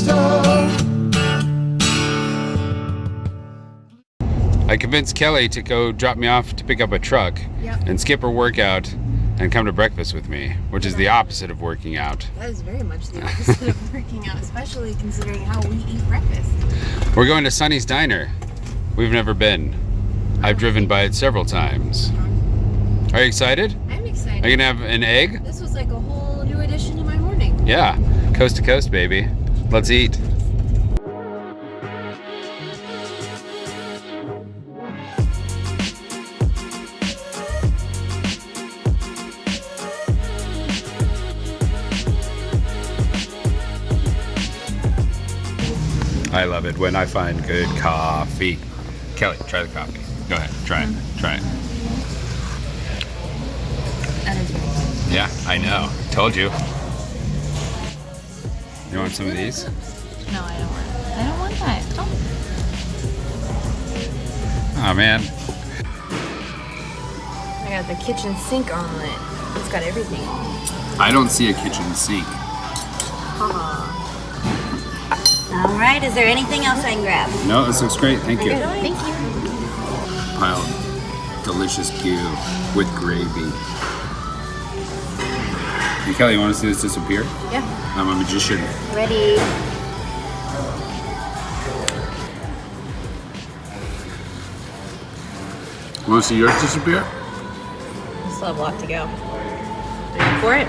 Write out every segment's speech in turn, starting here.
stove. I convinced Kelly to go drop me off to pick up a truck and skip her workout and come to breakfast with me, which is the opposite of working out. That is very much the opposite of working out, especially considering how we eat breakfast. We're going to Sonny's Diner. We've never been. I've driven by it several times. Are you excited? I'm excited. Are you gonna have an egg? This was like a whole new addition to my morning. Yeah, coast to coast, baby. Let's eat. I love it when I find good coffee. Kelly, try the coffee. Go ahead, try it. Try it. That is very good. Yeah, I know. Told you. You want some of these? No, I don't want it. I don't want that. Oh. Oh man. I got the kitchen sink omelet. It's got everything. I don't see a kitchen sink. All right, is there anything else I can grab? No, this looks great. Thank you. Thank you. Pile of delicious goo with gravy. Hey Kelly, you want to see this disappear? Yeah. I'm a magician. Ready. Want to see yours disappear? Still have a lot to go. Ready for it?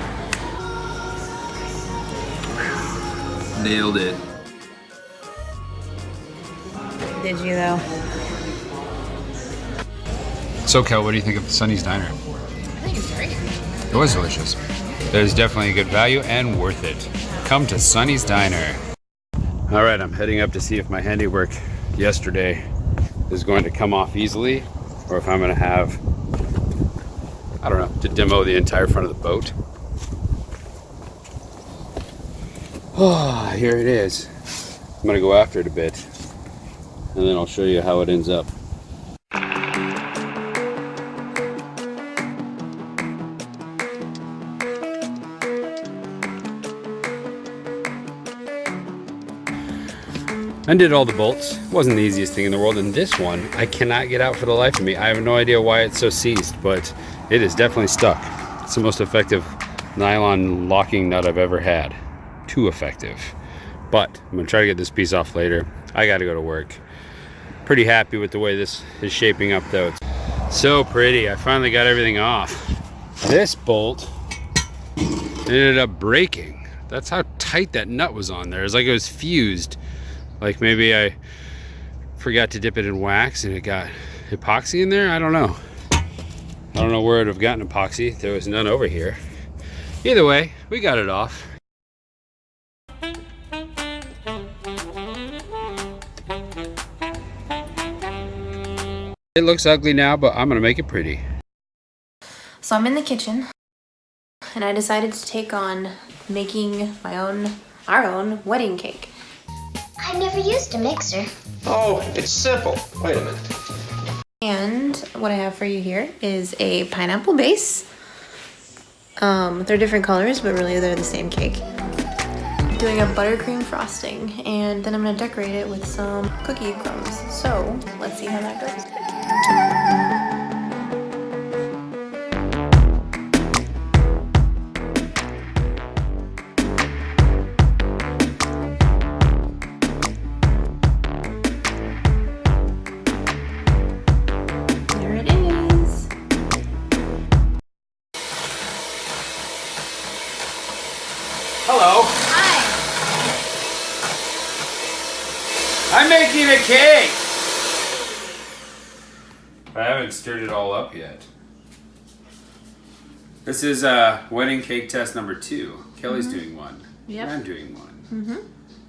Nailed it. Did you though? So Kel, what do you think of Sonny's Diner? I think it's great. It was delicious. It was definitely a good value and worth it. Come to Sonny's Diner. All right, I'm heading up to see if my handiwork yesterday is going to come off easily, or if I'm going to have, I don't know, to demo the entire front of the boat. Oh, here it is. I'm going to go after it a bit, and then I'll show you how it ends up. Undid all the bolts. It wasn't the easiest thing in the world, and this one I cannot get out for the life of me. I have no idea why it's so seized, but it is definitely stuck. It's the most effective nylon locking nut I've ever had. Too effective. But I'm gonna try to get this piece off later. I gotta go to work. Pretty happy with the way this is shaping up though. It's so pretty. I finally got everything off. This bolt ended up breaking. That's how tight that nut was on there. It's like it was fused. Like maybe I forgot to dip it in wax and it got epoxy in there. I don't know. I don't know where it would have gotten epoxy. There was none over here. Either way, we got it off. It looks ugly now, but I'm gonna make it pretty. So I'm in the kitchen and I decided to take on making our own wedding cake. I've never used a mixer. Oh, it's simple. Wait a minute. And what I have for you here is a pineapple base. They're different colors, but really they're the same cake. Doing a buttercream frosting, and then I'm gonna decorate it with some cookie crumbs. So let's see how that goes. Hello. Hi. I'm making a cake. I haven't stirred it all up yet. This is wedding cake test number 2. Kelly's doing one. Yep. I'm doing one.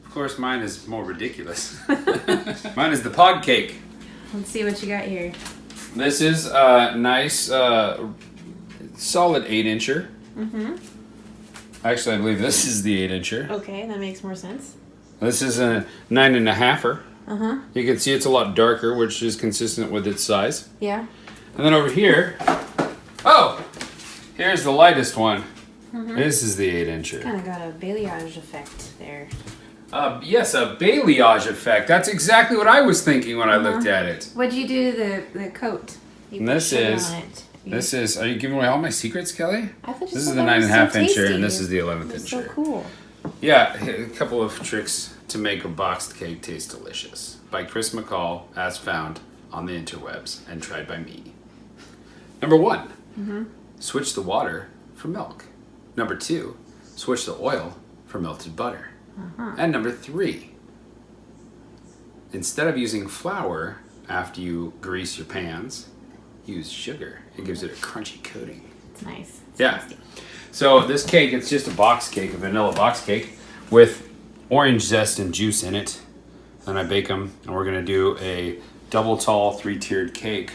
Of course, mine is more ridiculous. Mine is the pod cake. Let's see what you got here. This is a nice, solid 8-incher. Actually, I believe this is the 8-incher. Okay, that makes more sense. This is a 9.5-er. You can see it's a lot darker, which is consistent with its size. Yeah. And then over here, oh, here's the lightest one. This is the 8-incher. Kind of got a balayage effect there. Yes, a balayage effect. That's exactly what I was thinking when I looked at it. What'd you do to the coat? You And put this sugar is, on it. this is, are you giving away all my secrets, Kelly? I thought you This said is the that was 9.5 so incher, tasty. and this is the 11th It's incher. so cool. Yeah, a couple of tricks to make a boxed cake taste delicious. By Chris McCall, as found on the interwebs and tried by me. Number 1, switch the water for milk. Number 2, switch the oil for melted butter. And number 3, instead of using flour after you grease your pans, use sugar. It gives it a crunchy coating. It's nice. It's Yeah. tasty. So this cake, it's just a box cake, a vanilla box cake with orange zest and juice in it. And I bake them, and we're gonna do a double tall 3-tiered cake.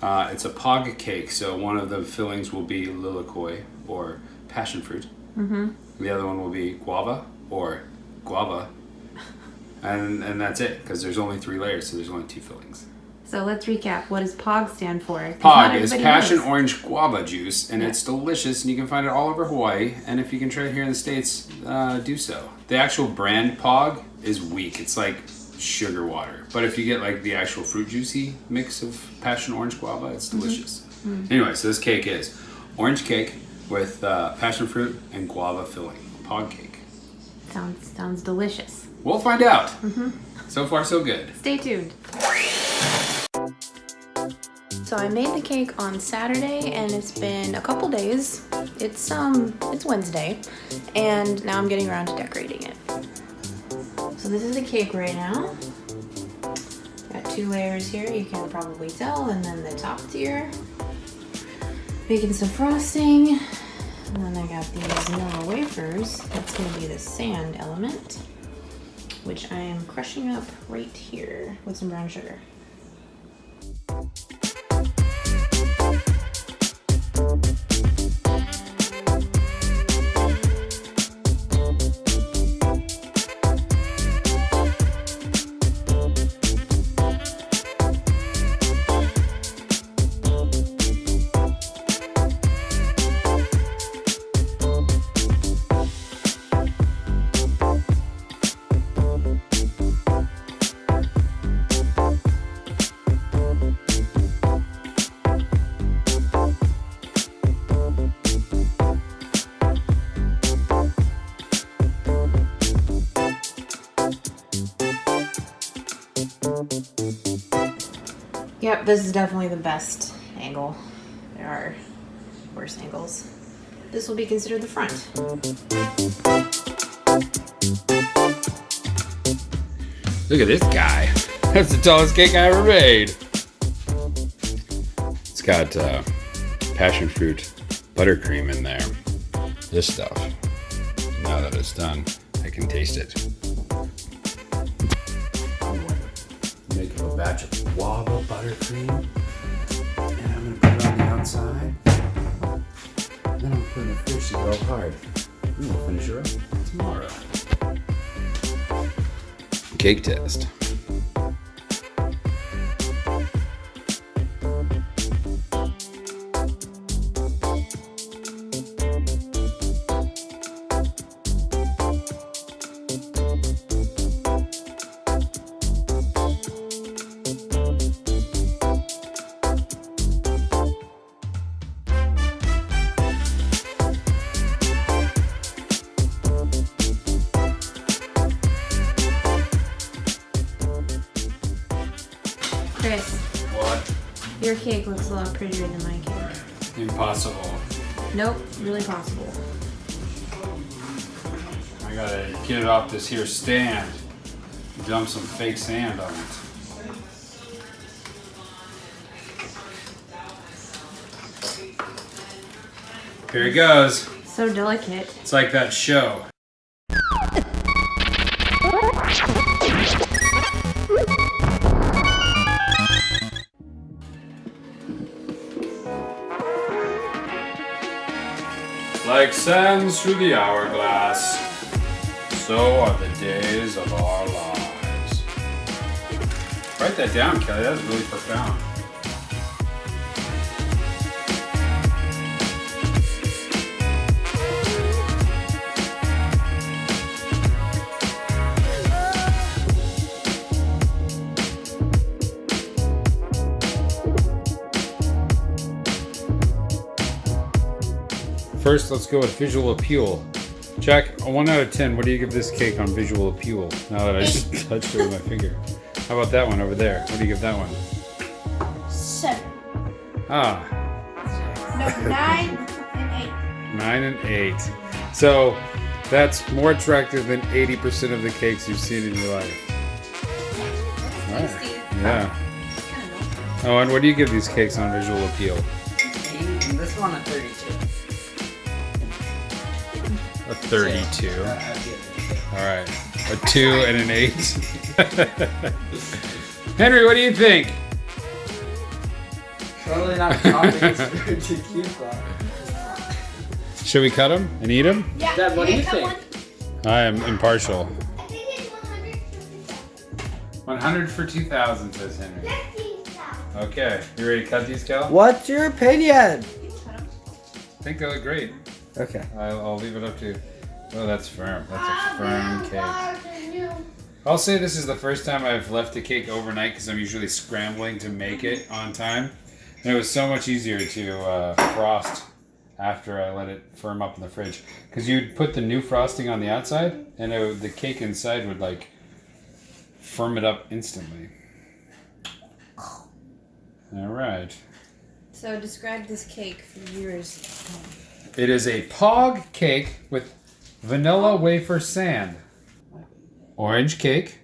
It's a pog cake, so one of the fillings will be lilikoi or passion fruit. The other one will be guava or guava. And that's it, because there's only 3 layers, so there's only 2 fillings. So let's recap. What does POG stand for? 'Cause not Pog is everybody passion knows. orange guava juice, and it's delicious, and you can find it all over Hawaii. And if you can try it here in the States, do so. The actual brand Pog is weak. It's like sugar water. But if you get like the actual fruit juicy mix of passion orange guava, it's delicious. Anyway, so this cake is orange cake with passion fruit and guava filling. Pog cake. Sounds delicious. We'll find out. So far, so good. Stay tuned. So I made the cake on Saturday, and it's been a couple days. It's Wednesday, and now I'm getting around to decorating it. So this is the cake right now. Got 2 layers here, you can probably tell, and then the top tier. Making some frosting, and then I got these vanilla wafers. That's gonna be the sand element, which I am crushing up right here with some brown sugar. Yep, this is definitely the best angle. There are worse angles. This will be considered the front. Look at this guy. That's the tallest cake I ever made. It's got passion fruit buttercream in there. This stuff. Now that it's done, I can taste it. Make a batch of guava buttercream, and I'm gonna put it on the outside. Then I'm gonna put it in the fridge to go hard. And we'll finish her up tomorrow. Cake test. Chris, What? your cake looks a lot prettier than my cake. Impossible. Nope, really possible. I gotta get it off this here stand. Dump some fake sand on it. Here it goes. So delicate. It's like that show. Like sands through the hourglass, so are the days of our lives. Write that down, Kelly. That's really profound. First, let's go with visual appeal. Jack, a 1 out of 10, what do you give this cake on visual appeal? Now that I just touched it with my finger. How about that one over there? What do you give that one? 7. Ah. No, 9 and 8. 9 and 8. So that's more attractive than 80% of the cakes you've seen in your life. Right. Yeah. Oh, and what do you give these cakes on visual appeal? This one a 32. A 32. All right. A 2 and an 8. Henry, what do you think? Probably not chocolate. It's too cute though. Should we cut them and eat them? Yeah. Dad, what do you think? I am impartial. I think it's 100. 100 for 2,000, says Henry. Okay, you ready to cut these, Cal? What's your opinion? I think they look great. Okay. I'll leave it up to you. Oh, that's firm. That's a firm cake. I'll say this is the first time I've left a cake overnight because I'm usually scrambling to make it on time. And it was so much easier to frost after I let it firm up in the fridge. Because you'd put the new frosting on the outside and the cake inside would like firm it up instantly. All right. So describe this cake for viewers. It is a pog cake with vanilla wafer sand, orange cake,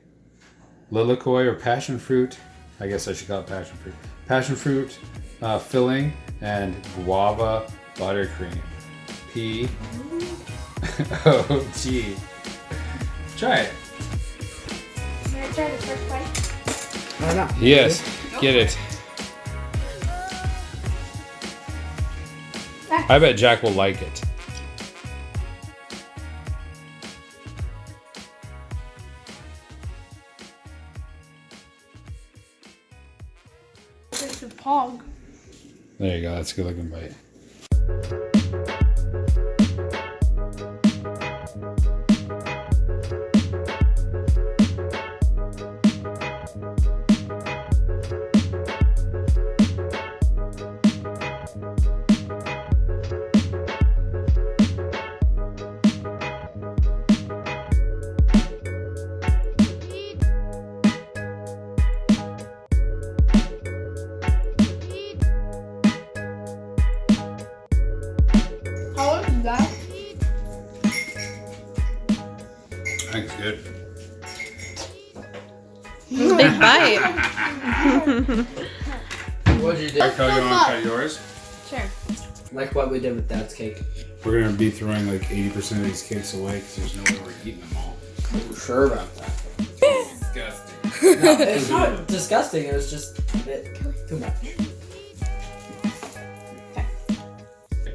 lilikoi or passion fruit. I guess I should call it passion fruit. Passion fruit filling and guava buttercream. P-O-G. Try it. Can I try the first bite? I don't know. Yes, get it. I bet Jack will like it. It's a pog. There you go, that's a good looking bite. How is that? I think it's good. Big bite. What'd you do? Cal, you want to cut yours? Sure. Like what we did with Dad's cake. We're going to be throwing like 80% of these cakes away because there's no way we're eating them all. I'm sure about that. Disgusting. No, it's not disgusting. It was just a bit too much.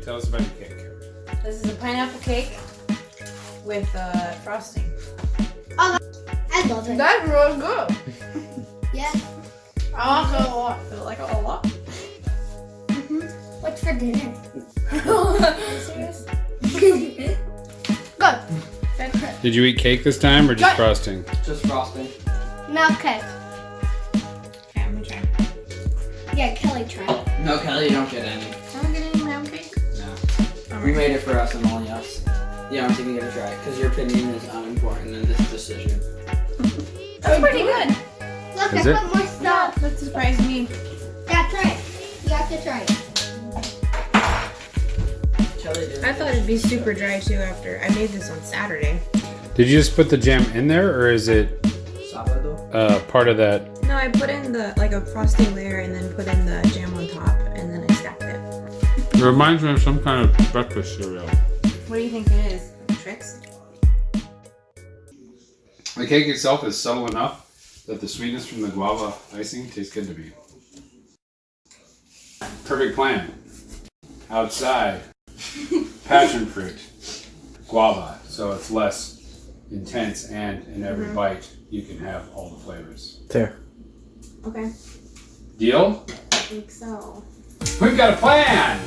Tell us about your cake. This is a pineapple cake with frosting. I love it. That's really good. Yeah. I like it a lot. Feel like a lot. What's for dinner? Are you serious? Good. Did you eat cake this time or just frosting? Just frosting. Now cake. Okay, I'm gonna try. Yeah, Kelly tried. No, Kelly, you don't get any. I don't get any pound cake. No. We made it for us and only us. You don't even get to try it because your opinion is unimportant in this decision. That's pretty good. Look, Is I it? put more stuff. That surprised me. Yeah, try it. You have to try it. Kelly did. I thought it'd be super dry too after. I made this on Saturday. Did you just put the jam in there or is it Sábado. part of that? No, I put in like a frosting layer and then put in the jam on top and then I stacked it. It reminds me of some kind of breakfast cereal. What do you think it is? Tricks? The cake itself is subtle enough that the sweetness from the guava icing tastes good to me. Perfect plan. Outside, passion fruit, guava, so it's less intense and in every bite you can have all the flavors. There. Okay. Deal? I think so. We've got a plan!